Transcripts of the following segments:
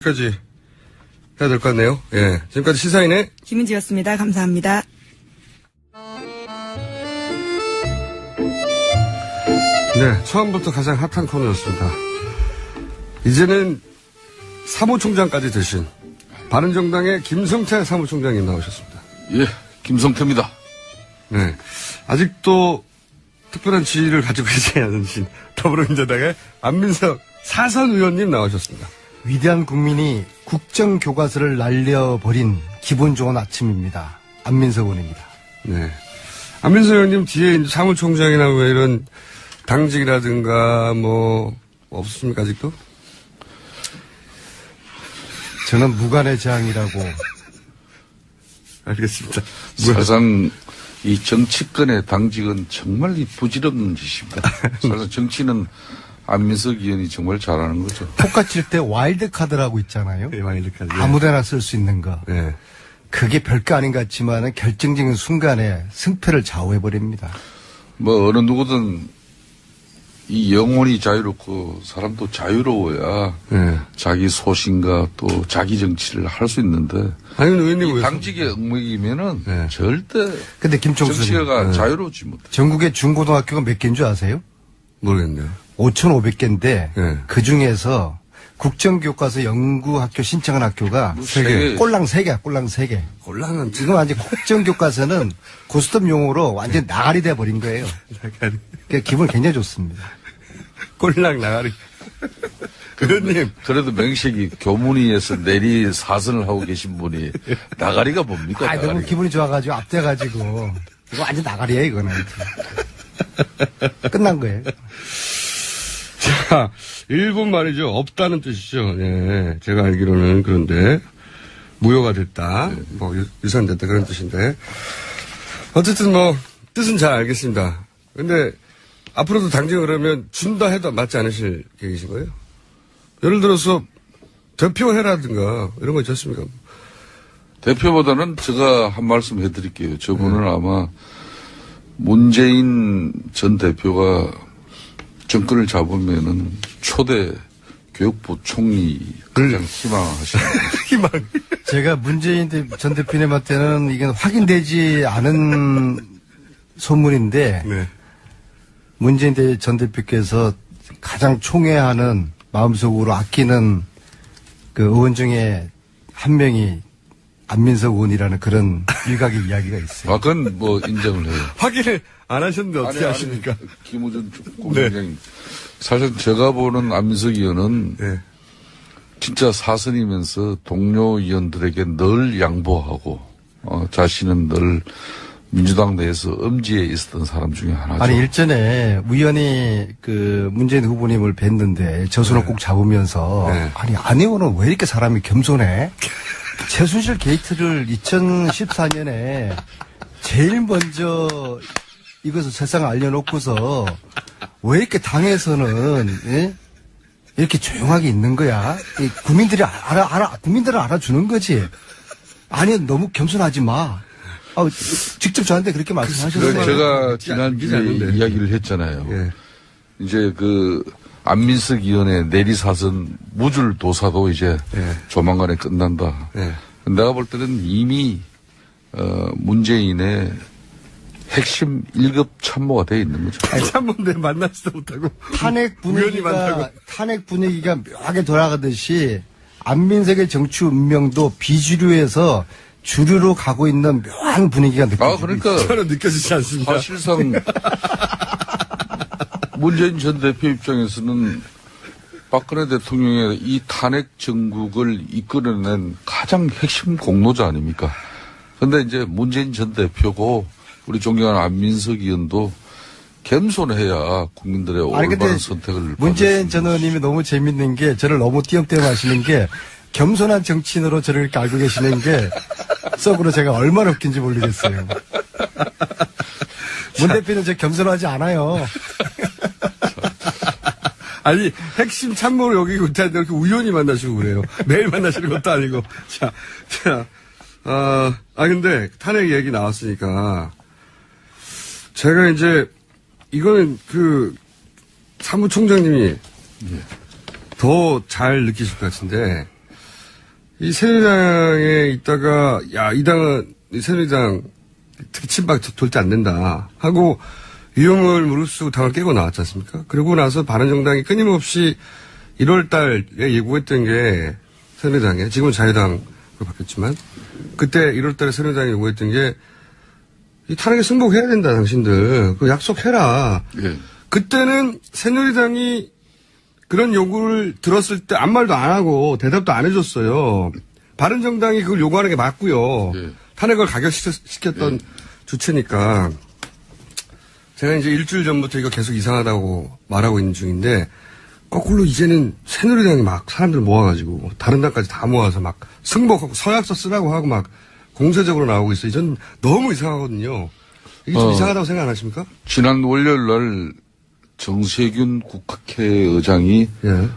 까지 해야 될 것 같네요. 예. 지금까지 시사인의 김은지였습니다. 감사합니다. 네, 처음부터 가장 핫한 코너였습니다. 이제는 사무총장까지 되신 바른정당의 김성태 사무총장님 나오셨습니다. 예, 김성태입니다. 네, 아직도 특별한 지위를 가지고 계시지 않으신 더불어민주당의 안민석 사선 의원님 나오셨습니다. 위대한 국민이 국정교과서를 날려버린 기분 좋은 아침입니다. 안민석 의원입니다. 네. 안민석 의원님 뒤에 이제 사무총장이나 뭐 이런 당직이라든가 뭐 없습니까 아직도? 저는 무관의 재앙이라고. 알겠습니다. 사실상 이 정치권의 당직은 정말 이 부질없는 짓입니다. 사실 정치는 안민석 의원이 정말 잘하는 거죠. 포카 칠 때 와일드 카드라고 있잖아요. 네, 와일드 카드. 아무데나 쓸 수 있는 거. 네. 그게 별거 아닌 것 같지만 결정적인 순간에 승패를 좌우해버립니다. 뭐 어느 누구든 이 영혼이 자유롭고 사람도 자유로워야 네. 자기 소신과 또 자기 정치를 할 수 있는데 아니, 의원님 이 왜 당직의 얽매이면은 네. 절대 근데 김총수 정치가 네. 자유롭지 못해. 전국의 중고등학교가 몇 개인 줄 아세요? 모르겠네요. 5,500개인데 네. 그 중에서 국정교과서 연구학교 신청한 학교가 세 개. 꼴랑 3개야, 꼴랑 3개. 곤란한 지금 완전 국정교과서는 고스톱 용어로 완전 나가리 돼버린 거예요. 나가리. 그러니까 기분 굉장히 좋습니다. 꼴랑 나가리. 의원님. 그래도 명식이 교문위에서 내리 사선을 하고 계신 분이 나가리가 뭡니까? 아, 너무 나가리가. 기분이 좋아가지고 앞대가지고 이거 완전 나가리야 이거는. 끝난 거예요. 자, 일본 말이죠. 없다는 뜻이죠. 예. 제가 알기로는 그런데 무효가 됐다. 뭐 유산됐다 그런 뜻인데. 어쨌든 뭐 뜻은 잘 알겠습니다. 근데 앞으로도 당직을 그러면 준다 해도 맞지 않으실 계획이신 거예요? 예를 들어서 대표해라든가 이런 거 있지 않습니까? 대표보다는 제가 한 말씀 해드릴게요. 저분은 아마 문재인 전 대표가 정권을 잡으면은 초대 교육부 총리 가장 희망하시는 희망. 제가 문재인 전 대표님한테는 이게 확인되지 않은 소문인데 네. 문재인 전 대표께서 가장 총애하는 마음속으로 아끼는 그 의원 중에 한 명이 안민석 의원이라는 그런 일각의 이야기가 있어요. 아, 그건 뭐 인정을 해요. 확인을 안 하셨는데 어떻게 하십니까? 김우준 네. 국민의장님. 사실 제가 보는 안민석 의원은 네. 진짜 사선이면서 동료 의원들에게 늘 양보하고 자신은 늘 민주당 내에서 엄지에 있었던 사람 중에 하나죠. 아니 일전에 우연히 그 문재인 후보님을 뵀는데 저수를 꼭 잡으면서 네. 아니 안 의원은 왜 이렇게 사람이 겸손해? 최순실 게이트를 2014년에 제일 먼저 이것을 세상에 알려놓고서 왜 이렇게 당에서는 예? 이렇게 조용하게 있는 거야? 국민들이 국민들은 알아주는 거지. 아니 너무 겸손하지 마. 직접 저한테 그렇게 말씀하셨어요. 제가 지난주에 이야기를 했잖아요. 예. 이제 그 안민석 의원의 내리사선 무줄도사도 이제 예. 조만간에 끝난다. 예. 내가 볼 때는 이미 문재인의 핵심 1급 참모가 돼 있는 거죠. 참모인데 만나지도 못하고 탄핵 우연히 만나고. 분위기가 묘하게 돌아가듯이 안민석의 정치 운명도 비주류에서 주류로 가고 있는 묘한 분위기가 느껴지고 그러니까 저는 느껴지지 않습니다. 사실상 문재인 전 대표 입장에서는 박근혜 대통령의 이 탄핵 정국을 이끌어낸 가장 핵심 공로자 아닙니까? 그런데 이제 문재인 전 대표고 우리 존경하는 안민석 의원도 겸손해야 국민들의 올바른 선택을 문재인 전 의원님이 너무 재밌는 게 저를 너무 띄엄띄엄 하시는 게 겸손한 정치인으로 저를 이렇게 알고 계시는 게 속으로 제가 얼마나 웃긴지 모르겠어요. 문 대표는 저 겸손하지 않아요. 아니, 핵심 참모를 여기고 있다는데 이렇게 우연히 만나시고 그래요. 매일 만나시는 것도 아니고. 근데 탄핵 얘기 나왔으니까. 제가 이제, 이거는 사무총장님이 더 잘 느끼실 것 같은데, 이 새누리당에 있다가, 야, 이 당은, 이 새누리당 특히 친박 절대 안 된다. 하고 위험을 무릅쓰고 당을 깨고 나왔지 않습니까? 그러고 나서 바른정당이 끊임없이 1월 달에 예고했던 게 새누리당에, 지금은 자유당으로 바뀌었지만, 그때 1월 달에 새누리당이 요구했던 게, 이 탄핵에 승복해야 된다, 당신들. 그 약속해라. 예. 그때는 새누리당이 그런 요구를 들었을 때 아무 말도 안 하고 대답도 안 해줬어요. 바른정당이 그걸 요구하는 게 맞고요. 예. 탄핵을 가결시켰던 주체니까. 제가 이제 일주일 전부터 이거 계속 이상하다고 말하고 있는 중인데, 거꾸로 이제는 새누리당이 막 사람들 모아가지고 다른 당까지 다 모아서 막 승복하고 서약서 쓰라고 하고 막 공세적으로 나오고 있어요. 전 너무 이상하거든요. 이게 좀 이상하다고 생각 안 하십니까? 지난 월요일 날 정세균 국회의장이 예.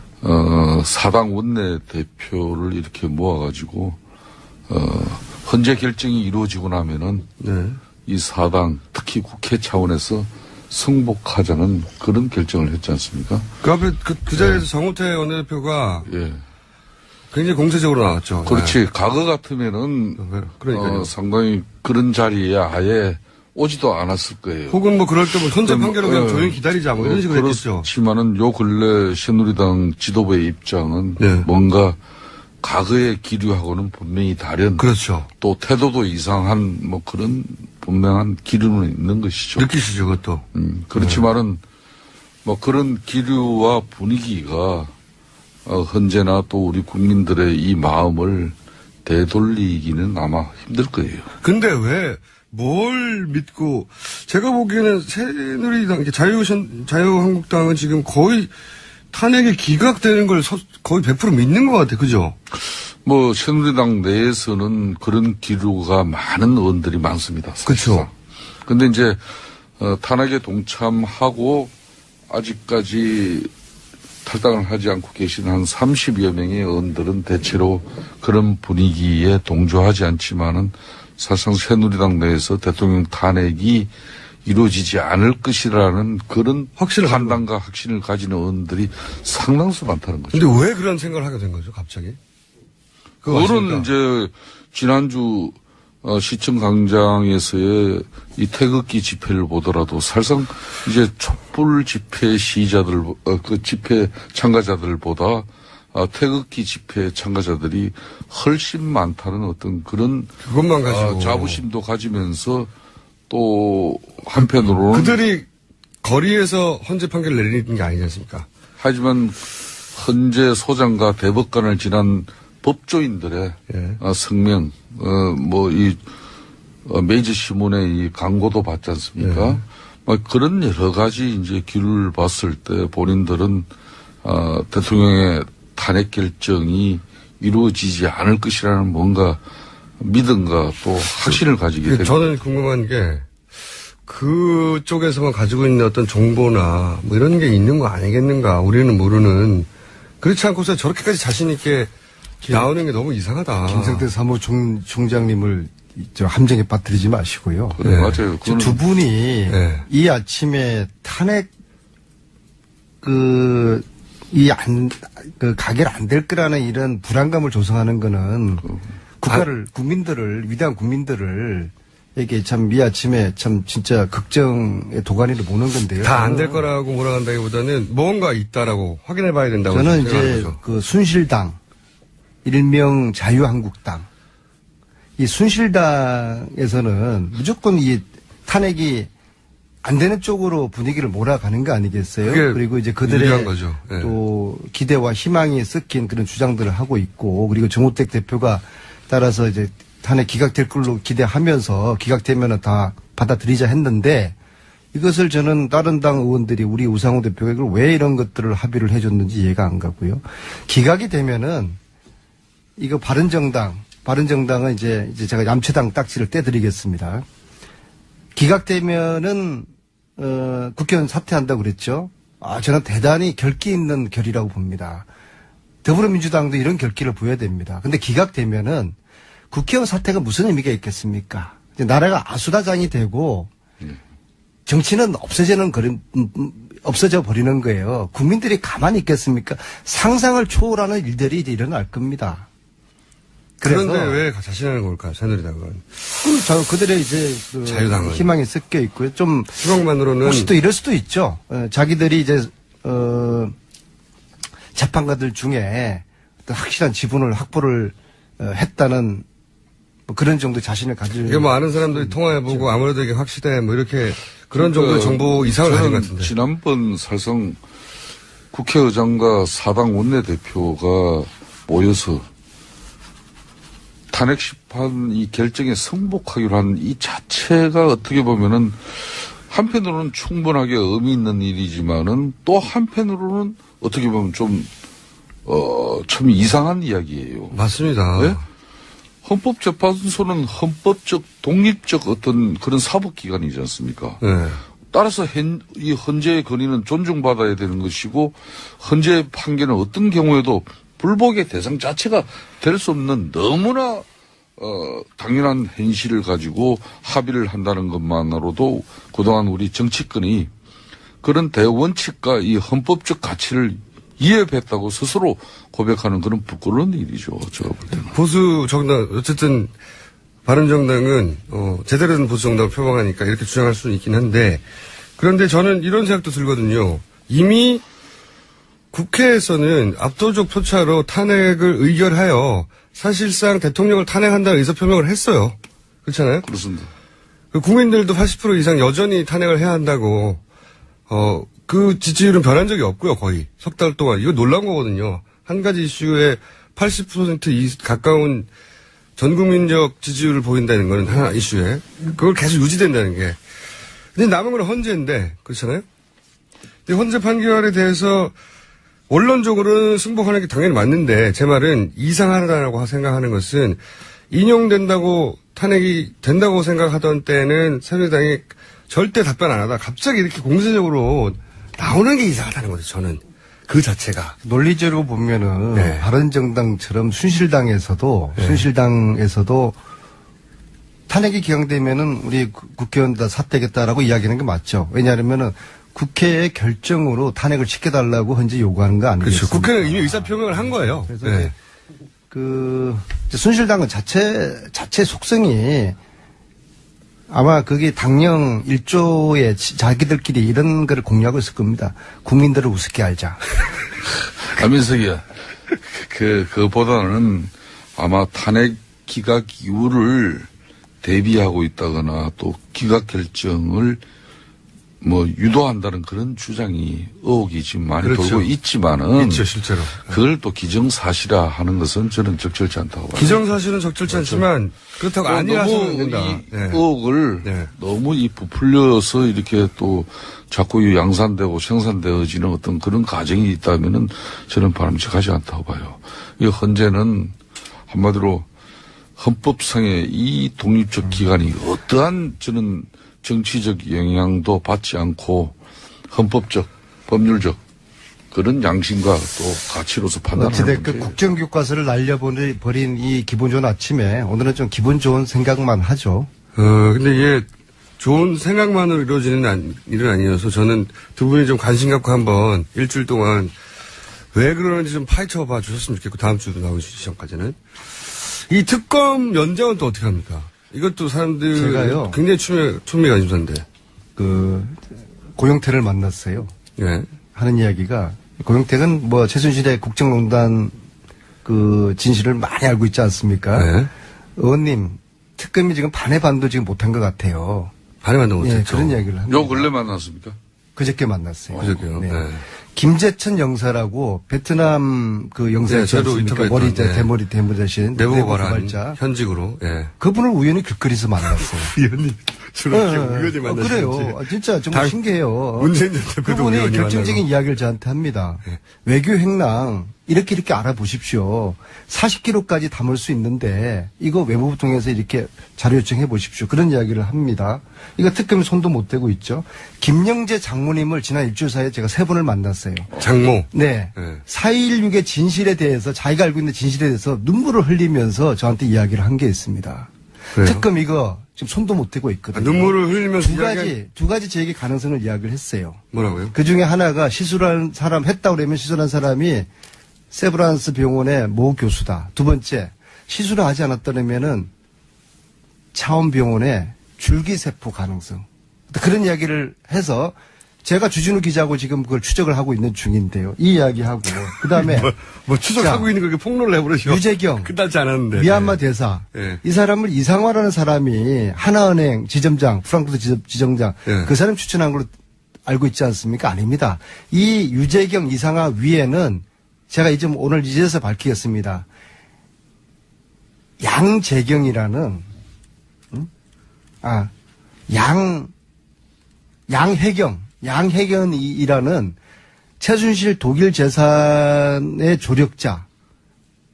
사당 원내대표를 이렇게 모아가지고 헌재 결정이 이루어지고 나면은 네. 이 사당 특히 국회 차원에서 승복하자는 그런 결정을 했지 않습니까? 그 앞에 그 자리에서 정우택 원내대표가 예. 굉장히 공세적으로 나왔죠. 그렇지. 네. 과거 같으면은 그러니까요. 상당히 그런 자리에 아예 오지도 않았을 거예요. 혹은 뭐 그럴 때 뭐 현재 판결은 그냥 예. 조용히 기다리자 뭐 이런 식으로 했겠죠. 그렇지만은 요 근래 새누리당 지도부의 입장은 네. 뭔가 과거의 기류하고는 분명히 다른 그렇죠. 또 태도도 이상한 뭐 그런 분명한 기류는 있는 것이죠. 느끼시죠, 그것도. 그렇지만은 뭐 그런 기류와 분위기가 현재나 또 우리 국민들의 이 마음을 되돌리기는 아마 힘들 거예요. 근데 왜 뭘 믿고 제가 보기에는 새누리당 자유한국당은 지금 거의 탄핵이 기각되는 걸 거의 100% 믿는 것 같아, 그죠? 뭐 새누리당 내에서는 그런 기류가 많은 의원들이 많습니다. 그렇죠. 근데 이제 탄핵에 동참하고 아직까지 탈당을 하지 않고 계신 한 30여 명의 의원들은 대체로 그런 분위기에 동조하지 않지만은 사실상 새누리당 내에서 대통령 탄핵이 이루어지지 않을 것이라는 그런 판단과 확신을 가지는 의원들이 상당수 많다는 거죠. 근데 왜 그런 생각을 하게 된 거죠, 갑자기? 그거는 이제 지난주 시청 광장에서의 이 태극기 집회를 보더라도 사실상 이제 촛불 집회 시위자들, 그 집회 참가자들보다 태극기 집회 참가자들이 훨씬 많다는 어떤 그런 그것만 가지고 자부심도 가지면서 또 한편으로는 그들이 거리에서 헌재 판결을 내리는 게 아니지 않습니까? 하지만 헌재 소장과 대법관을 지난 법조인들의 예. 성명, 뭐 이 메이저 신문의 이 광고도 봤지 않습니까? 예. 뭐 그런 여러 가지 이제 길을 봤을 때 본인들은 대통령의 탄핵 결정이 이루어지지 않을 것이라는 뭔가 믿음과 또 확신을 가지게 됩니다. 저는 궁금한 게 그쪽에서만 가지고 있는 어떤 정보나 뭐 이런 게 있는 거 아니겠는가? 우리는 모르는. 그렇지 않고서 저렇게까지 자신 있게 나오는 게 너무 이상하다. 김성태 사무총장님을 저 함정에 빠뜨리지 마시고요. 그래, 맞아요. 지금 두 분이 네. 이 아침에 탄핵 가결 안 될 거라는 이런 불안감을 조성하는 거는 국민들을, 위대한 국민들을 이게 참 이 아침에 참 진짜 극정의 도가니를 모는 건데요. 다 안 될 거라고 몰아간다기보다는 뭔가 있다라고 확인해 봐야 된다고 저는 생각하는 이제 거죠. 그 순실당, 일명 자유한국당, 이 순실당에서는 무조건 이 탄핵이 안 되는 쪽으로 분위기를 몰아가는 거 아니겠어요? 그리고 이제 그들의 거죠. 네. 또 기대와 희망이 섞인 그런 주장들을 하고 있고, 그리고 정우택 대표가 따라서 이제 탄핵 기각될 걸로 기대하면서 기각되면은 다 받아들이자 했는데, 이것을 저는 다른 당 의원들이 우리 우상호 대표가 이걸 왜 이런 것들을 합의를 해줬는지 이해가 안 가고요. 기각이 되면은 이거 바른정당은 이제 제가 얌체당 딱지를 떼드리겠습니다. 기각되면은 국회의원 사퇴한다고 그랬죠. 저는 대단히 결기 있는 결이라고 봅니다. 더불어민주당도 이런 결기를 보여야 됩니다. 근데 기각되면은 국회의원 사퇴가 무슨 의미가 있겠습니까? 이제 나라가 아수라장이 되고 정치는 없어져 버리는 거예요. 국민들이 가만히 있겠습니까? 상상을 초월하는 일들이 이제 일어날 겁니다. 그래서 그런데 왜 자신하는 걸까, 새누리당은. 그들의 이제 자유당은. 희망이 섞여 있고요. 좀 희망만으로는. 혹시 또 이럴 수도 있죠. 자기들이 이제 재판관들 중에 어떤 확실한 지분을 확보를 했다는 뭐 그런 정도 자신을 가질. 이게 뭐 아는 사람들이 통화해보고 아무래도 이게 확실해 뭐 이렇게 그런 정도의 정보 이상을 가진 것 같은데. 지난번 사실상 국회의장과 사당 원내대표가 모여서 탄핵 심판 이 결정에 승복하기로 한 이 자체가 어떻게 보면은 한편으로는 충분하게 의미 있는 일이지만은 또 한편으로는 어떻게 보면 좀 참 이상한 이야기예요. 맞습니다. 네? 헌법재판소는 헌법적 독립적 어떤 그런 사법기관이지 않습니까? 네. 따라서 이 헌재의 권위는 존중받아야 되는 것이고 헌재 판결은 어떤 경우에도 불복의 대상 자체가 될 수 없는 너무나 당연한 현실을 가지고 합의를 한다는 것만으로도 그동안 우리 정치권이 그런 대원칙과 이 헌법적 가치를 이해했다고 스스로 고백하는 그런 부끄러운 일이죠. 제가 볼 때는. 보수 정당, 어쨌든 바른정당은 제대로 된 보수 정당을 표방하니까 이렇게 주장할 수는 있긴 한데, 그런데 저는 이런 생각도 들거든요. 이미 국회에서는 압도적 표차로 탄핵을 의결하여 사실상 대통령을 탄핵한다는 의사표명을 했어요. 그렇잖아요? 그렇습니다. 국민들도 80% 이상 여전히 탄핵을 해야 한다고, 그 지지율은 변한 적이 없고요, 거의. 석 달 동안. 이거 놀라운 거거든요. 한 가지 이슈에 80% 가까운 전 국민적 지지율을 보인다는 거는 하나 이슈에. 그걸 계속 유지된다는 게. 근데 남은 건 헌재인데, 그렇잖아요? 근데 헌재 판결에 대해서 원론적으로는 승복하는 게 당연히 맞는데, 제 말은 이상하다고 생각하는 것은 인용된다고 탄핵이 된다고 생각하던 때는 새누리당이 절대 답변 안 하다 갑자기 이렇게 공세적으로 나오는 게 이상하다는 거죠, 저는. 그 자체가. 논리적으로 보면은 네. 바른정당처럼 순실당에서도 탄핵이 기각되면은 우리 국회의원 다 사퇴하겠다라고 이야기하는 게 맞죠. 왜냐하면은 국회의 결정으로 탄핵을 시켜달라고 현재 요구하는 거 아니겠습니까? 그렇죠. 국회는 이미 의사표명을 한 거예요. 그래서 네. 순실당은 자체 속성이 아마 그게 당령 1조에 자기들끼리 이런 거를 공유하고 있을 겁니다. 국민들을 우습게 알자. 안민석이야. 그보다는 아마 탄핵 기각 이유를 대비하고 있다거나 또 기각 결정을 뭐 유도한다는 그런 주장이 의혹이 지금 많이 그렇죠. 돌고 있지만은 있죠, 실제로. 그걸 또 기정사실화 하는 것은 저는 적절치 않다고 봐요. 기정사실은 적절치 않지만 그렇다고 아니라서는 너무 된다. 이 네. 의혹을 네. 너무 이 부풀려서 이렇게 또 자꾸 이 양산되고 생산되어지는 어떤 그런 과정이 있다면은 저는 바람직하지 않다고 봐요. 이 헌재는 한마디로 헌법상의 이 독립적 기관이 어떠한 저는 정치적 영향도 받지 않고 헌법적, 법률적 그런 양심과 또 가치로서 판단하는 어찌됐든 국정교과서를 날려버린 이 기분 좋은 아침에 오늘은 좀 기분 좋은 생각만 하죠. 근데 이게 좋은 생각만으로 이루어지는 일은 아니어서 저는 두 분이 좀 관심 갖고 한번 일주일 동안 왜 그러는지 좀 파헤쳐 봐 주셨으면 좋겠고 다음 주도 나오시기 전까지는. 이 특검 연장은 또 어떻게 합니까? 이것도 사람들 제가요. 굉장히 촉매 관심사인데. 고영태를 만났어요. 예. 하는 이야기가 고영태는 뭐 최순실의 국정농단 진실을 많이 알고 있지 않습니까? 네. 의원님 특검이 지금 반의 반도 지금 못한 것 같아요. 반의 반도 못했죠. 예, 그런 이야기를 합니다. 요 근래 만났습니까? 그저께 만났어요. 그저께요. 네. 네. 김재천 영사라고 베트남 영사 네, 있지 저도 않습니까? 인터뷰했던, 머리 네. 대머리 대무자신 내부고발한 현직으로. 예. 그분을 우연히 길거리에서 만났어요. 의원님 주로 이렇게 우연히 만나시는지. 그래요. 진짜 정말 신기해요. 문재인 전 대표도 그분이 우연히 결정적인 만나고. 이야기를 저한테 합니다. 네. 외교 행랑 이렇게 알아보십시오. 40kg까지 담을 수 있는데 이거 외무부 통해서 이렇게 자료 요청해 보십시오. 그런 이야기를 합니다. 이거 특검이 손도 못 대고 있죠. 김영재 장모님을 지난 일주일 사이에 제가 3번을 만났어요. 장모. 네. 네. 4.16의 진실에 대해서 자기가 알고 있는 진실에 대해서 눈물을 흘리면서 저한테 이야기를 한 게 있습니다. 그래요? 특검 이거 지금 손도 못 대고 있거든요. 눈물을 흘리면서 두 가지 제게 가능성을 이야기를 했어요. 뭐라고요? 그 중에 하나가 시술한 사람, 했다고 그러면 시술한 사람이 세브란스 병원의 모 교수다. 두 번째, 시술을 하지 않았더라면은 차원병원에 줄기세포 가능성. 그런 이야기를 해서 제가 주진우 기자하고 지금 그걸 추적을 하고 있는 중인데요. 이 이야기하고 그다음에 뭐 추적하고 있는 그렇게 폭로를 해버리죠. 유재경 끝나지 않았는데. 미얀마 대사. 네. 이 사람을 이상화라는 사람이 하나은행 지점장, 프랑크푸르트 지점장 네. 그 사람 추천한 걸로 알고 있지 않습니까? 아닙니다. 이 유재경 이상화 위에는 제가 이제 오늘 이제서 밝히겠습니다. 양재경이라는 양혜경이라는 최순실 독일 재산의 조력자,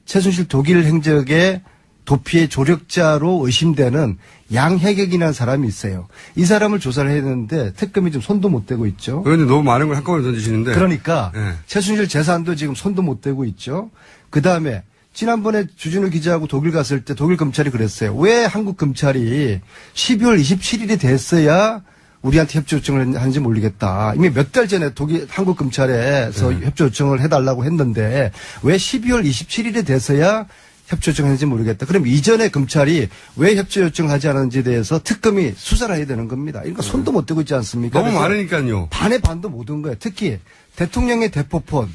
최순실 독일 행적의 도피의 조력자로 의심되는 양혜경이라는 사람이 있어요. 이 사람을 조사를 했는데 특검이 좀 손도 못 대고 있죠. 의원님 너무 많은 걸 한꺼번에 던지시는데. 그러니까 네. 최순실 재산도 지금 손도 못 대고 있죠. 그다음에 지난번에 주진우 기자하고 독일 갔을 때 독일 검찰이 그랬어요. 왜 한국 검찰이 12월 27일이 됐어야 우리한테 협조 요청을 하는지 모르겠다. 이미 몇 달 전에 한국 검찰에서 협조 요청을 해달라고 했는데 왜 12월 27일이 돼서야 협조 요청했는지 모르겠다. 그럼 이전에 검찰이 왜 협조 요청하지 않았는지에 대해서 특검이 수사를 해야 되는 겁니다. 그러니까 손도 못 대고 있지 않습니까? 너무 많으니까요. 반의 반도 못 온 거예요. 특히 대통령의 대포폰.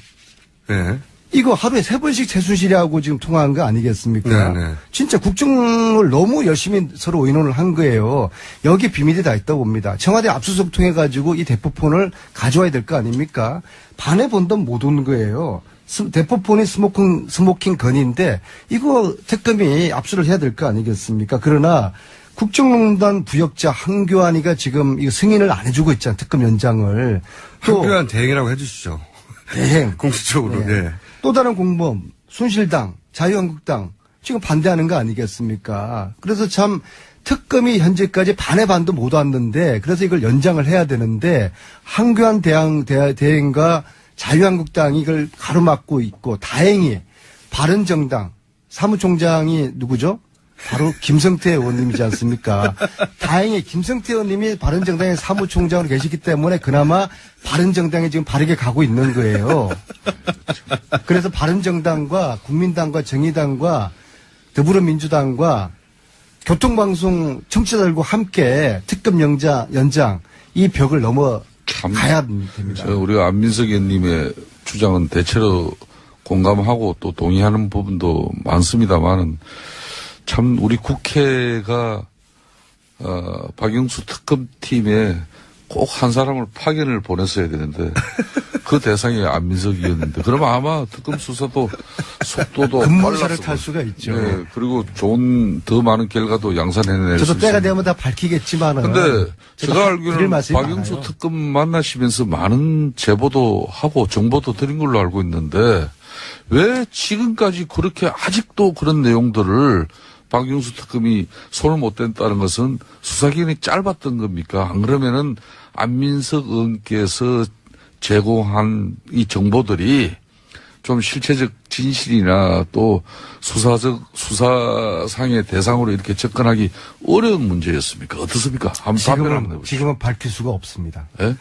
네. 이거 하루에 3번씩 최순실이하고 지금 통화한 거 아니겠습니까? 네. 진짜 국정을 너무 열심히 서로 의논을 한 거예요. 여기 비밀이 다 있다고 봅니다. 청와대 압수수색 통해가지고 이 대포폰을 가져와야 될 거 아닙니까? 반의 반도 못 온 거예요. 대포폰이 스모킹 건인데 이거 특검이 압수를 해야 될 거 아니겠습니까? 그러나 국정농단 부역자 한교안이가 지금 이거 승인을 안 해주고 있잖아요. 특검 연장을. 또 한교안 대행이라고 해주시죠. 대행. 공식적으로. 네. 네. 또 다른 공범, 순실당, 자유한국당 지금 반대하는 거 아니겠습니까? 그래서 참 특검이 현재까지 반의 반도 못 왔는데 그래서 이걸 연장을 해야 되는데 한교안 대행과 자유한국당이 이걸 가로막고 있고 다행히 바른정당 사무총장이 누구죠? 바로 김성태 의원님이지 않습니까? 다행히 김성태 의원님이 바른정당의 사무총장으로 계시기 때문에 그나마 바른정당이 지금 바르게 가고 있는 거예요. 그래서 바른정당과 국민당과 정의당과 더불어민주당과 교통방송 청취자들과 함께 특검 연장 이 벽을 넘어가야 됩니다. 우리가 안민석 의원님의 주장은 대체로 공감하고 또 동의하는 부분도 많습니다만은 참 우리 국회가 박영수 특검팀에 꼭 한 사람을 파견을 보냈어야 되는데 그 대상이 안민석 의원인데 그러면 아마 특검 수사도 속도도 급문사를 탈 수가 있죠. 네, 그리고 좋은 더 많은 결과도 양산해낼 수 저도 때가 있습니다. 되면 다 밝히겠지만은. 근데 제가 알기로는 박영수 많아요. 특검 만나시면서 많은 제보도 하고 정보도 드린 걸로 알고 있는데 왜 지금까지 그렇게 아직도 그런 내용들을 박영수 특검이 손을 못 댔다는 것은 수사기간이 짧았던 겁니까? 안 그러면은 안민석 의원께서 제공한 이 정보들이 좀 실체적 진실이나 또 수사상의 대상으로 이렇게 접근하기 어려운 문제였습니까? 어떻습니까? 한번 답변을 한번 해보시죠. 지금은 밝힐 수가 없습니다. 예?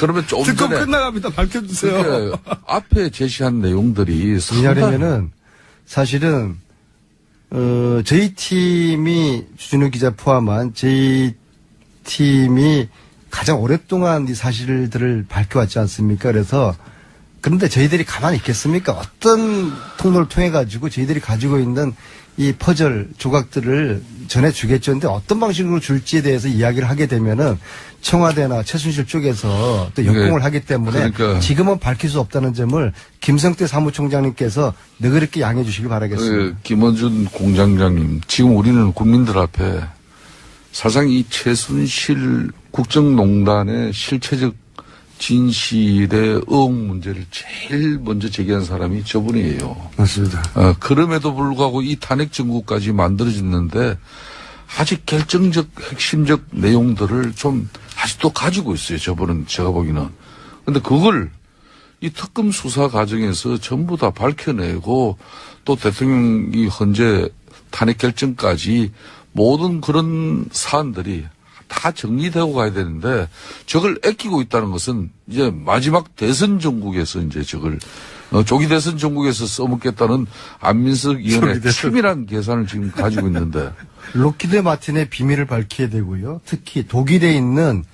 그러면 좀 특검 전에 끝나갑니다. 밝혀주세요. 앞에 제시한 내용들이 왜냐하면은 사실은 저희 팀이 주진우 기자 포함한 저희 팀이 가장 오랫동안 이 사실들을 밝혀왔지 않습니까? 그래서 그런데 저희들이 가만히 있겠습니까? 어떤 통로를 통해 가지고 저희들이 가지고 있는 이 퍼즐 조각들을 전해주겠죠. 근데 어떤 방식으로 줄지에 대해서 이야기를 하게 되면은 청와대나 최순실 쪽에서 또 역공을 하기 때문에 그러니까 지금은 밝힐 수 없다는 점을 김성태 사무총장님께서 너그럽게 양해해 주시기 바라겠습니다. 김원준 공장장님, 지금 우리는 국민들 앞에 사실상 이 최순실 국정농단의 실체적 진실의 의혹 문제를 제일 먼저 제기한 사람이 저분이에요. 맞습니다. 그럼에도 불구하고 이 탄핵 정국까지 만들어졌는데 아직 결정적 핵심적 내용들을 좀 아직도 가지고 있어요. 저분은 제가 보기에는. 근데 그걸 이 특검 수사 과정에서 전부 다 밝혀내고 또 대통령이 현재 탄핵 결정까지 모든 그런 사안들이 다 정리되고 가야 되는데 저걸 아끼고 있다는 것은 이제 마지막 대선 정국에서 이제 저걸 조기 대선 전국에서 써먹겠다는 안민석 의원의 치밀한 계산을 지금 가지고 있는데. 로키드 마틴의 비밀을 밝혀야 되고요. 특히 독일에 있는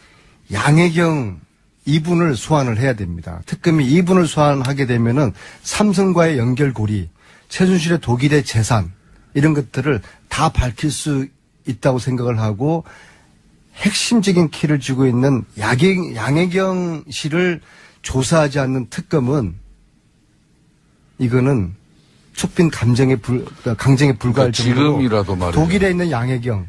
양혜경 이분을 소환을 해야 됩니다. 특검이 이분을 소환하게 되면은 삼성과의 연결고리, 최순실의 독일의 재산 이런 것들을 다 밝힐 수 있다고 생각을 하고 핵심적인 키를 쥐고 있는 양혜경 씨를 조사하지 않는 특검은 이거는 촉빈 강정에 불과할 정도로 지금이라도 말이에요. 독일에 있는 양혜경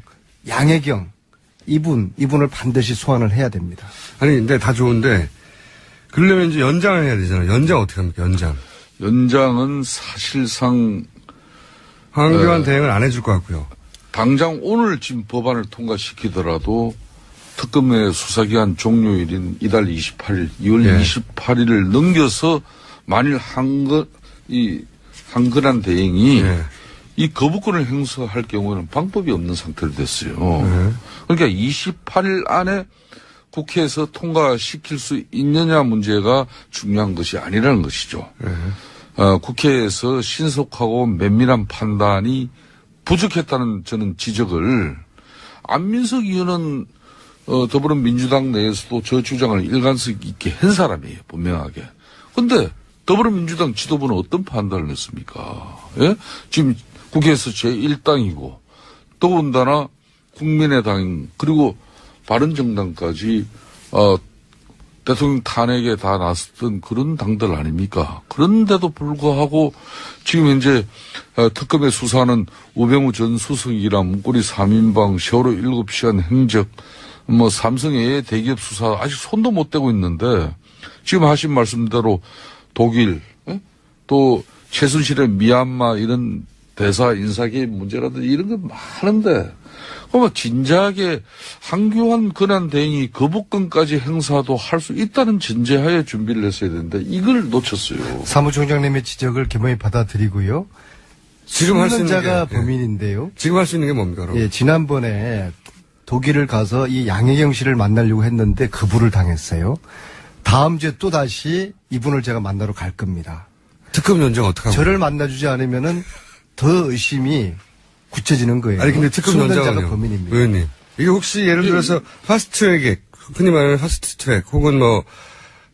이분을 반드시 소환을 해야 됩니다. 아니, 근데 다 좋은데, 그러려면 이제 연장을 해야 되잖아요. 연장 어떻게 합니까, 연장? 연장은 사실상, 황교안 대행을 안 해줄 것 같고요. 당장 오늘 지금 법안을 통과시키더라도 특검의 수사기한 종료일인 이달 28일, 2월 예. 28일을 넘겨서 만일 한건한 대행이 예. 이 거부권을 행사할 경우에는 방법이 없는 상태로 됐어요. 그러니까 28일 안에 국회에서 통과시킬 수 있느냐 문제가 중요한 것이 아니라는 것이죠. 국회에서 신속하고 면밀한 판단이 부족했다는 저는 지적을 안민석 의원은 더불어민주당 내에서도 저 주장을 일관성 있게 한 사람이에요. 분명하게. 그런데 더불어민주당 지도부는 어떤 판단을 했습니까? 예? 지금 국회에서 제1당이고 더군다나 국민의당 그리고 바른정당까지 대통령 탄핵에 다 나섰던 그런 당들 아닙니까? 그런데도 불구하고 지금 현재 특검의 수사는 우병우 전 수석이랑 문고리 3인방, 세월호 7시간 행적, 삼성의 대기업 수사 아직 손도 못 대고 있는데 지금 하신 말씀대로 독일, 또 최순실의 미얀마 이런 대사 인사계의 문제라든지 이런 거 많은데 그러면 진작에 한교안 권한 대행이 거부권까지 행사도 할 수 있다는 전제하에 준비를 했어야 되는데 이걸 놓쳤어요. 사무총장님의 지적을 겸허히 받아들이고요. 지금 할 수 있는 수능자가 게 범인인데요. 지금 할 수 있는 게 뭡니까? 그럼? 예, 지난번에 독일을 가서 이 양혜경 씨를 만나려고 했는데 거부를 당했어요. 다음 주에 또 다시 이분을 제가 만나러 갈 겁니다. 특검 연장 어떻게 하고? 저를 만나주지 않으면은 더 의심이 굳혀지는 거예요. 아니 근데 특검 수능자가 연장은요, 범인입니다. 의원님. 이게 혹시 예를 들어서 파스트트랙, 흔히 말하는 파스트트랙 혹은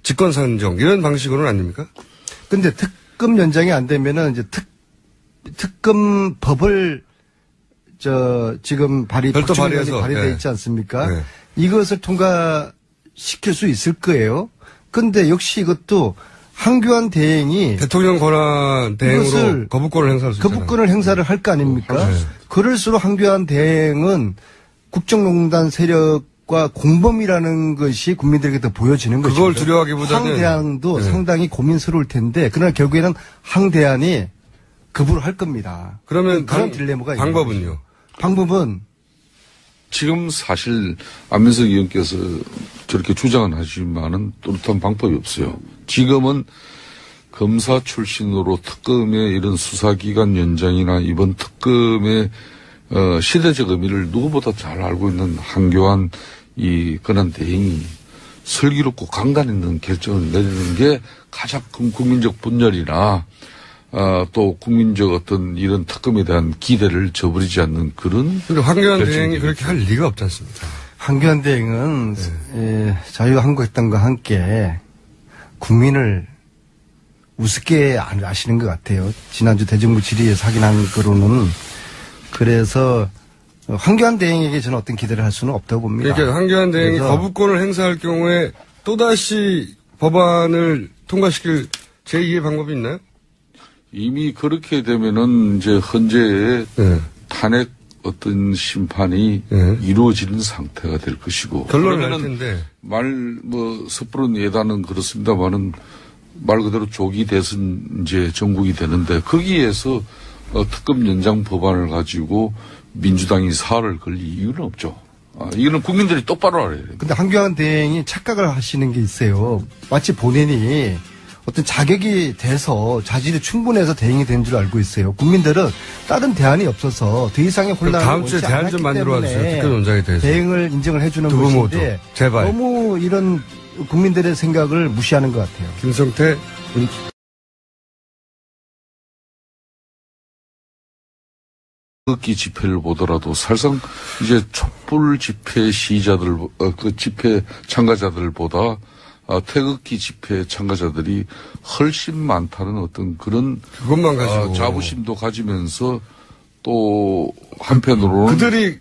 직권산정 이런 방식으로는 아닙니까? 근데 특검 연장이 안 되면은 이제 특검 법을 지금 별도 발의해서 발의되어 네. 있지 않습니까? 네. 이것을 통과시킬 수 있을 거예요. 근데 역시 이것도 한교안 대행이 대통령 권한 대행으로 거부권을 행사할 수 있잖아요. 거부권을 행사를 할 거 아닙니까? 네. 그럴수록 한교안 대행은 국정농단 세력과 공범이라는 것이 국민들에게 더 보여지는 것이죠. 그걸 두려워하기보다는 황대안도 네. 상당히 고민스러울 텐데 그러나 결국에는 황대안이 거부를 할 겁니다. 그러면 그런 딜레마가 있는 방법은요? 거죠. 방법은 지금 사실 안민석 의원께서 저렇게 주장은 하시지만은 뚜렷한 방법이 없어요. 지금은 검사 출신으로 특검의 이런 수사기간 연장이나 이번 특검의 시대적 의미를 누구보다 잘 알고 있는 한교안 이 권한 대행이 슬기롭고 강단 있는 결정을 내리는 게 가장 큰 국민적 분열이나 또 국민적 어떤 이런 특검에 대한 기대를 저버리지 않는 그런. 근데 황교안 결정이 대행이 그렇게 할 리가 없지 않습니까? 한교안 대행은 자유한국당과 함께 국민을 우습게 아시는 것 같아요. 지난주 대정부 질의에서 확인한 거로는. 그래서 황교안 대행에게 저는 어떤 기대를 할 수는 없다고 봅니다. 그러니까 황교안 대행이 그래서 거부권을 행사할 경우에 또다시 법안을 통과시킬 제2의 방법이 있나요? 이미 그렇게 되면은 이제 현재의 네. 탄핵 어떤 심판이 네. 이루어지는 상태가 될 것이고. 결론을 낼 그러면은 텐데. 섣부른 예단은 그렇습니다만은 말 그대로 조기 대선 이제 전국이 되는데 거기에서 특검 연장 법안을 가지고 민주당이 사활을 걸릴 이유는 없죠. 이거는 국민들이 똑바로 알아야 돼요. 근데 한교안 대행이 착각을 하시는 게 있어요. 마치 본인이 어떤 자격이 돼서 자질이 충분해서 대행이 된 줄 알고 있어요. 국민들은 다른 대안이 없어서 더 이상의 혼란을 다음 주에 원치 대안 않았기 좀 만들어 와주세요. 때문에 특검 연장에 대해서. 대행을 인정을 해주는 두 분 모두. 것인데 제발. 너무 이런 국민들의 생각을 무시하는 것 같아요. 김성태 태극기 집회를 보더라도 사실상 이제 촛불 집회 시위자들, 그 집회 참가자들보다 태극기 집회 참가자들이 훨씬 많다는 어떤 그런 그것만 가지고 자부심도 가지면서 또 한편으로는 그들이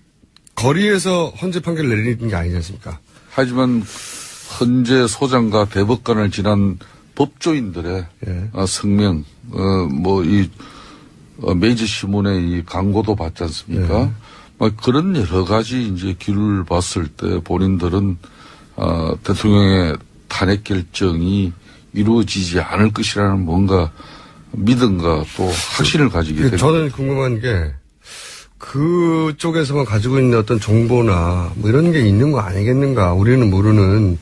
거리에서 헌재 판결을 내리는 게 아니지 않습니까? 하지만 헌재 소장과 대법관을 지난 법조인들의 성명, 메이저 신문의 이 광고도 받지 않습니까? 그런 여러 가지 이제 길을 봤을 때 본인들은 대통령의 탄핵 결정이 이루어지지 않을 것이라는 뭔가 믿음과 또 확신을 가지게 됩니다. 저는 궁금한 게 그쪽에서만 가지고 있는 어떤 정보나 뭐 이런 게 있는 거 아니겠는가 우리는 모르는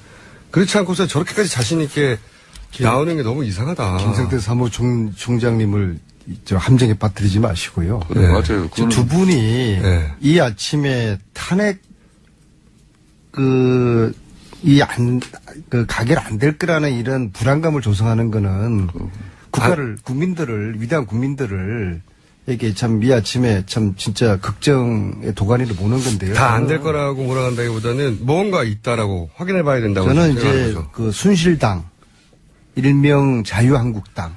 그렇지 않고서 저렇게까지 자신 있게 나오는 게 너무 이상하다. 김성태 사무총장님을 함정에 빠뜨리지 마시고요. 네. 맞아요. 두 분이 이 아침에 탄핵 가결 안 될 거라는 이런 불안감을 조성하는 거는 국민들을 위대한 국민들을 이게 참 이 아침에 참 진짜 극정의 도가니를 모는 건데요. 다 안 될 거라고 몰아간다기보다는 뭔가 있다라고 확인해 봐야 된다고 저는 이제 그 순실당 일명 자유한국당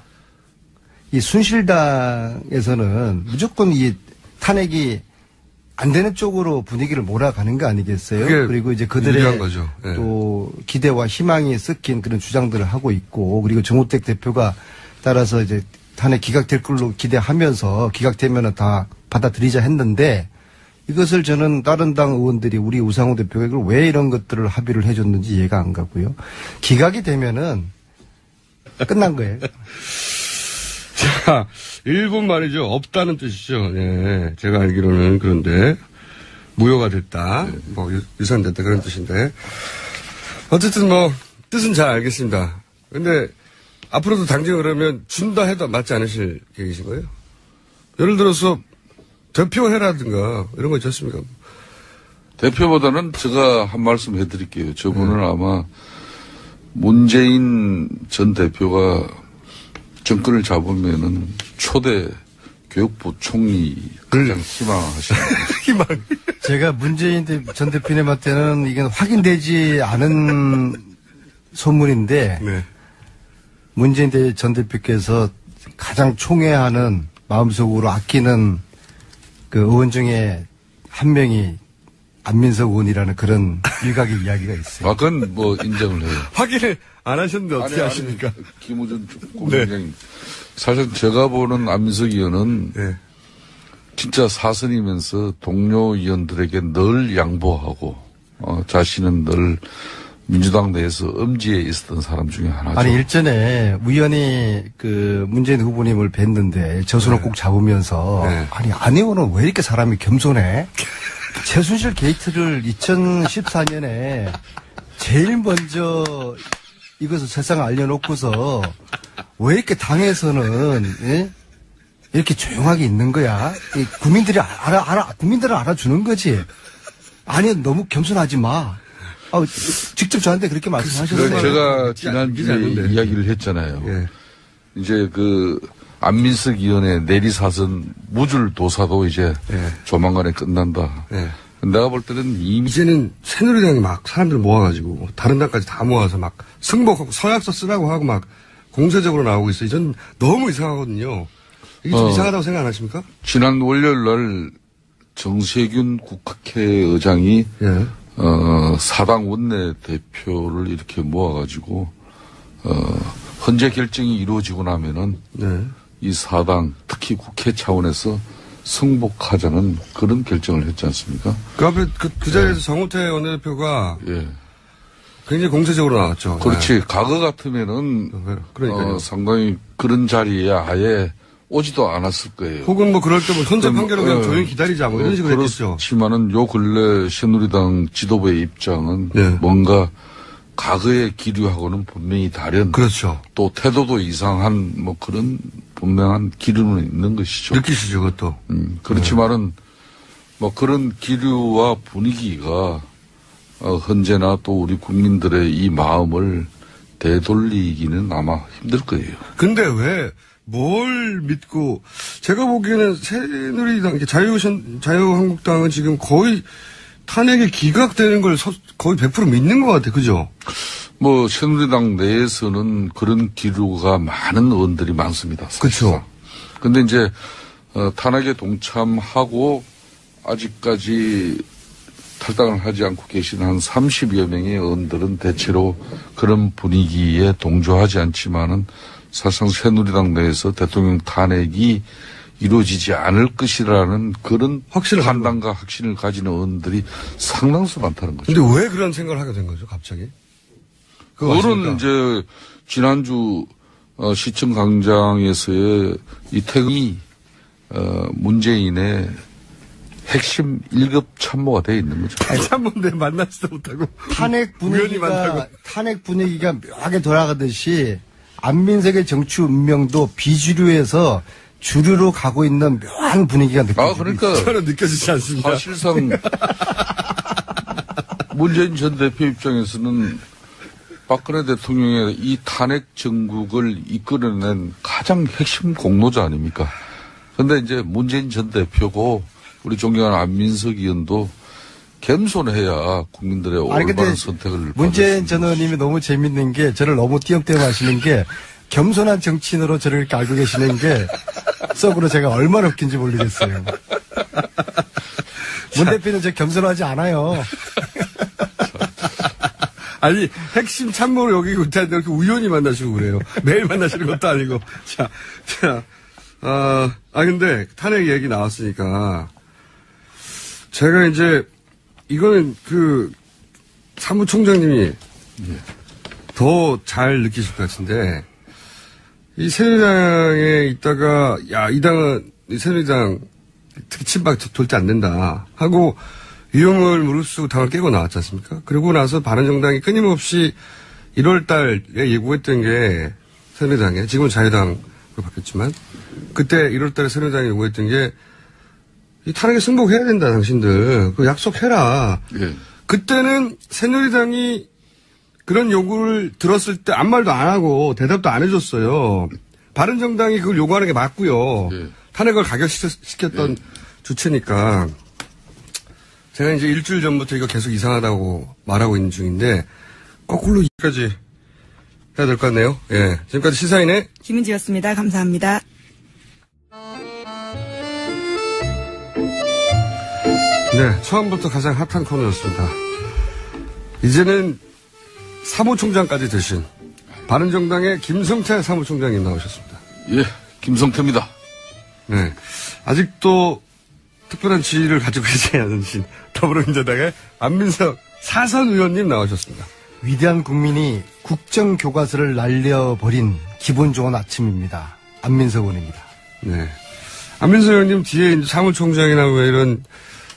이 순실당에서는 무조건 이 탄핵이 안 되는 쪽으로 분위기를 몰아가는 거 아니겠어요? 그리고 이제 그들의 거죠. 네. 또 기대와 희망이 섞인 그런 주장들을 하고 있고 그리고 정우택 대표가 따라서 이제 탄핵 기각될 걸로 기대하면서 기각되면은 다 받아들이자 했는데 이것을 저는 다른 당 의원들이 우리 우상호 대표가 이걸 왜 이런 것들을 합의를 해줬는지 이해가 안 가고요. 기각이 되면은 끝난 거예요. 자, 일본 말이죠. 없다는 뜻이죠. 예, 제가 알기로는 그런데 무효가 됐다. 뭐 유산됐다 그런 뜻인데 어쨌든 뭐 뜻은 잘 알겠습니다. 근데 앞으로도 당장 그러면 준다 해도 맞지 않으실 계획이신 거예요? 예를 들어서 대표해라든가 이런 거 있지 않습니까? 대표보다는 제가 한 말씀 해드릴게요. 저분은 아마 문재인 전 대표가 정권을 잡으면은 초대 교육부 총리 가장 희망하시는 희망. 제가 문재인 전 대표님한테는 이건 확인되지 않은 소문인데 네. 문재인 전 대표께서 가장 총애하는 마음속으로 아끼는 그 의원 중에 한 명이 안민석 의원이라는 그런 일각의 이야기가 있어요. 그건 뭐 인정을 해요. 확인을 안 하셨는데 어떻게 아십니까? 김우준 공장장님. 사실 제가 보는 안민석 의원은 진짜 사선이면서 동료 의원들에게 늘 양보하고 자신은 늘 민주당 내에서 엄지에 있었던 사람 중에 하나죠. 아니 일전에 우연히 그 문재인 후보님을 뵀는데 저수를 꼭 잡으면서 아니 안 의원은 왜 이렇게 사람이 겸손해? 최순실 게이트를 2014년에 제일 먼저 이것을 세상에 알려놓고서 왜 이렇게 당에서는 이렇게 조용하게 있는 거야? 국민들은 알아주는 거지. 아니 너무 겸손하지 마. 직접 저한테 그렇게 말씀하셨어요. 제가 지난주에 이야기를 했잖아요. 이제 안민석 의원의 내리사선 무줄도사도 이제 조만간에 끝난다. 내가 볼 때는 이제는 새누리당이 막 사람들 모아가지고 다른 당까지 다 모아서 막 승복하고 서약서 쓰라고 하고 막 공세적으로 나오고 있어요. 전 너무 이상하거든요. 이게 좀 이상하다고 생각 안 하십니까? 지난 월요일 날 정세균 국회의장이 사당 원내대표를 이렇게 모아가지고 헌재 결정이 이루어지고 나면은 이 사당 특히 국회 차원에서 승복하자는 그런 결정을 했지 않습니까? 그 앞에 그 자리에서 정우택 원내대표가 굉장히 공세적으로 나왔죠. 그렇지. 과거 같으면은 그러니까요. 상당히 그런 자리에 아예 오지도 않았을 거예요. 혹은 뭐 그럴 때 뭐 현재 판결은 그냥 조용히 기다리자 뭐 이런 식으로 했겠죠. 그렇지만은 요 근래 새누리당 지도부의 입장은 뭔가 과거의 기류하고는 분명히 다른. 그렇죠. 또 태도도 이상한 뭐 그런 분명한 기류는 있는 것이죠. 느끼시죠, 그것도. 그렇지만은 뭐 그런 기류와 분위기가 현재나 또 우리 국민들의 이 마음을 되돌리기는 아마 힘들 거예요. 근데 왜 뭘 믿고, 제가 보기에는 새누리당, 자유한국당은 지금 거의 탄핵이 기각되는 걸 거의 100% 믿는 것 같아요. 그죠? 뭐 새누리당 내에서는 그런 기류가 많은 의원들이 많습니다. 그렇죠. 근데 이제 탄핵에 동참하고 아직까지 탈당을 하지 않고 계신 한 30여 명의 의원들은 대체로 그런 분위기에 동조하지 않지만은 사실상 새누리당 내에서 대통령 탄핵이 이루어지지 않을 것이라는 그런 판단과 확신을 가지는 의원들이 상당수 많다는 거죠. 근데 왜 그런 생각을 하게 된 거죠, 갑자기? 그거는 이제 지난주 시청 광장에서의 이 태극이 문재인의 핵심 1급 참모가 되어 있는 거죠. 참모인데 만나지도 못하고 탄핵 분위기가 묘하게 돌아가듯이 안민석의 정치 운명도 비주류에서 주류로 가고 있는 묘한 분위기가 느껴지고 그러니까 저는 느껴지지 않습니다. 사실상 문재인 전 대표 입장에서는 박근혜 대통령의 이 탄핵 정국을 이끌어낸 가장 핵심 공로자 아닙니까? 그런데 이제 문재인 전 대표고 우리 존경하는 안민석 의원도 겸손해야 국민들의 올바른 선택을. 문재인 전 의원님이 너무 재밌는 게 저를 너무 띄엄띄엄 하시는 게 겸손한 정치인으로 저를 이렇게 알고 계시는 게 속으로 제가 얼마나 웃긴지 모르겠어요. 문 대표는 저 겸손하지 않아요. 아니, 핵심 참모를 여기고 있다는데 이렇게 우연히 만나시고 그래요. 매일 만나시는 것도 아니고. 근데 탄핵 얘기 나왔으니까. 제가 이제, 이거는 사무총장님이 더 잘 느끼실 것 같은데, 이 새누리당에 있다가, 이 당은, 새누리당 특히 친박 절대 안 된다. 하고, 위험을 무릅쓰고 당을 깨고 나왔지 않습니까? 그러고 나서 바른정당이 끊임없이 1월 달에 예고했던 게 새누리당에, 지금은 자유당으로 바뀌었지만, 그때 1월 달에 새누리당이 예고했던 게, 이 탄핵에 승복해야 된다, 당신들. 그 약속해라. 예. 그때는 새누리당이 그런 요구를 들었을 때 아무 말도 안 하고 대답도 안 해줬어요. 바른정당이 그걸 요구하는 게 맞고요. 예. 탄핵을 가결시켰던 주체니까. 제가 이제 일주일 전부터 이거 계속 이상하다고 말하고 있는 중인데, 거꾸로 여기까지 해야 될 것 같네요. 예. 지금까지 시사인의 김은지였습니다. 감사합니다. 네, 처음부터 가장 핫한 코너였습니다. 이제는 사무총장까지 되신 바른정당의 김성태 사무총장님 나오셨습니다. 예, 김성태입니다. 네, 아직도 특별한 지위를 가지고 계시지 않으신 더불어민주당의 안민석 사선 의원님 나오셨습니다. 위대한 국민이 국정교과서를 날려버린 기분 좋은 아침입니다. 안민석 의원입니다. 네, 안민석 의원님 뒤에 이제 사무총장이나 왜 이런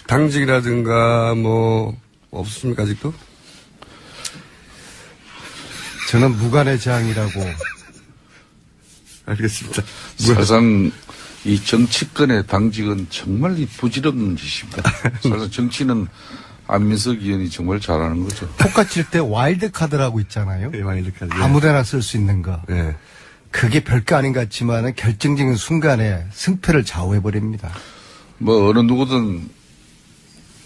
당직이라든가 뭐 없습니까 아직도? 저는 무관의 재앙이라고. 알겠습니다. 사실상 이 정치권의 당직은 정말 이 부질없는 짓입니다. 사실 정치는 안민석 의원이 정말 잘하는 거죠. 포카 칠 때 와일드 카드라고 있잖아요. 네, 와일드 카드. 아무데나 쓸 수 있는 거. 네. 그게 별거 아닌 것 같지만 결정적인 순간에 승패를 좌우해버립니다. 뭐 어느 누구든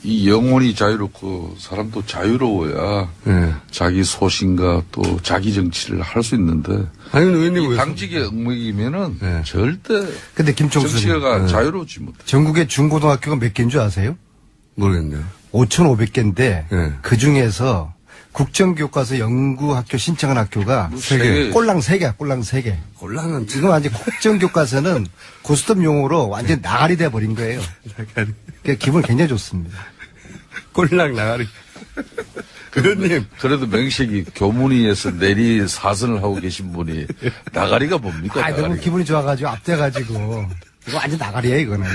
이 영혼이 자유롭고 사람도 자유로워야 네. 자기 소신과 또 자기 정치를 할 수 있는데 아니, 의원님 이 당직의 엉망이면은 네. 절대 근데 김총수님 정치가 자유로우지 못해. 전국의 중고등학교가 몇 개인 줄 아세요? 모르겠네요. 5,500개인데 네. 그중에서 국정교과서 연구학교 신청한 학교가 세 개. 꼴랑 3개, 꼴랑 3개. 꼴랑은 지금 완전 국정교과서는 고스톱 용어로 완전 나가리 돼버린 거예요. 나가리. 그러니까 기분 굉장히 좋습니다. 꼴랑 나가리. 의원님. 그래도 명식이 교문위에서 내리 사선을 하고 계신 분이 나가리가 뭡니까? 너무 나가리가. 기분이 좋아가지고 앞대가지고 이거 완전 나가리야 이거는.